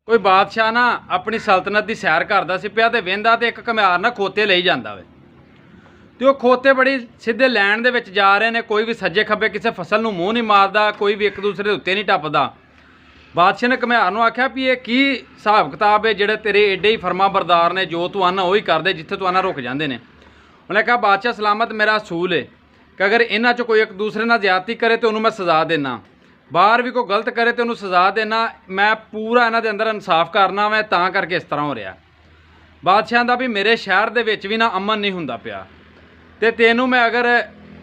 कोई बादशाह ना अपनी सल्तनत की सैर करता सी पिया ते वेंदा ते एक घमियार ना खोते ले जाता वे तो वो खोते बड़ी सीधे लैन दे विच जा रहे ने। कोई भी सज्जे खब्बे किसी फसल नूं मूँह नहीं मारदा, कोई भी एक दूसरे उत्ते नहीं टपदा। बादशाह ने घमियार नूं आख्या भी ये की हिसाब किताब है जिहड़े तेरे एडे ही फरमा बरदार ने, जो तू आना वही करदे, जिथे तू आना रुक जाते हैं। उन्हें कहा बादशाह सलामत मेरा असूल है कि अगर इन्हां चों कोई एक दूसरे नाल ज्यादती करे तो उन्होंने मैं सज़ा देना, बाहर भी कोई गलत करे तो उन्होंने सज़ा देना, मैं पूरा इन्हां दे अंदर इंसाफ करना। मैं तां करके इस तरह हो रहा। बादशाह दा भी मेरे शहर दे विच भी ना अमन नहीं हुंदा पिया ते तैनूं मैं अगर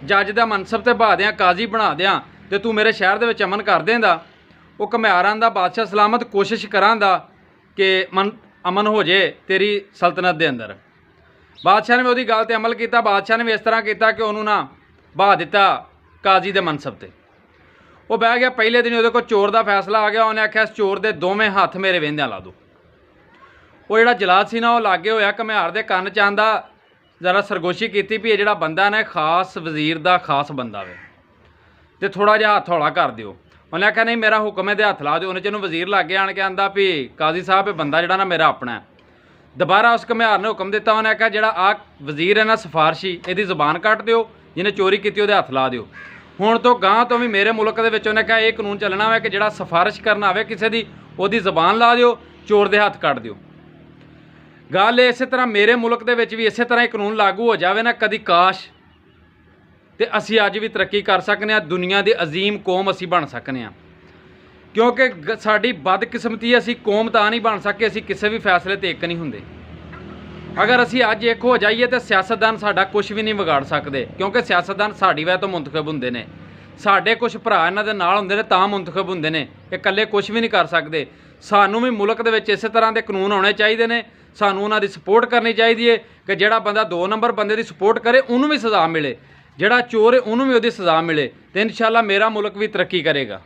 जज का मनसब ते बहा दियां, काजी बना दियां तो तू मेरे शहर दे विच अमन कर देंदा। वो घमियार आंदा बादशाह सलामत कोशिश करांदा कि अमन हो जाए तेरी सल्तनत के अंदर। बादशाह ने भी उसकी गल ते अमल किया। बादशाह ने भी इस तरह किया कि उन्होंने ना बहा दिता काजी के मनसब से। वो बह गया। पहले दिन वो चोर का फैसला आ गया। उन्हें आख्या इस चोर के दोवें हत्थ मेरे वेंद्या ला दो। वो जोड़ा जलाद सी ना वो लागे होया घमियार के कन्न च आंदा, जरा सरगोशी की भी ये जोड़ा बंदा ने खास वजीर का खास बंदा वे तो थोड़ा जिहा हत्थ हौला कर दिओ। उन्हें आख्या नहीं मेरा हुक्म है, हत्थ ला दो। उन्हें चनू वजीर लागे आन के आंदा भी काजी साहब ये बंदा जोड़ा ना मेरा अपना है। दोबारा उस घमियार ने हुक्म दिता। उन्हें आख्या जोड़ा आ वजीर है ना सिफारशी, इसकी जबान कट दिओ, जिन्हें चोरी की वो हत्थ ला दिओ। हुण तो गांह तो भी मेरे मुल्क के विच उन्हें कहा यह कानून चलना है कि जोड़ा सिफारिश करना आवे किसी की उसकी जबान ला दिओ, चोर के हत्थ कट दिओ। गल इस तरह मेरे मुल्क के विच भी इस तरह ही कानून लागू हो जाए ना कदी काश तो असी अज भी तरक्की कर सकने, दुनिया की अजीम कौम असी बन सकने। क्योंकि साड़ी बदकिस्मती असी कौम तां नहीं बन सके, असी किसी भी फैसले ते एक नहीं हुंदे। अगर असी अज एक हो जाइए तो सियासतदान साडा कुछ भी नहीं बिगाड़ सकते, क्योंकि सियासतदान साड़ी वजह तो मुंतखब हुंदे ने। साडे कुछ भरा इन्हां दे नाल हुंदे ने तां मुंतखब हुंदे ने, ये इकल्ले कुछ भी नहीं कर सकते। सानू भी मुल्क दे विच इस तरह के कानून होने चाहिए ने। सानू उन्हां दी सपोर्ट करनी चाहिए कि जिहड़ा बंदा 2 नंबर बंदे की सपोर्ट करे उन्होंने भी सज़ा मिले, जिहड़ा चोर है उन्होंने भी उसकी सज़ा मिले, तो इंशाअल्लाह मेरा मुल्क भी तरक्की करेगा।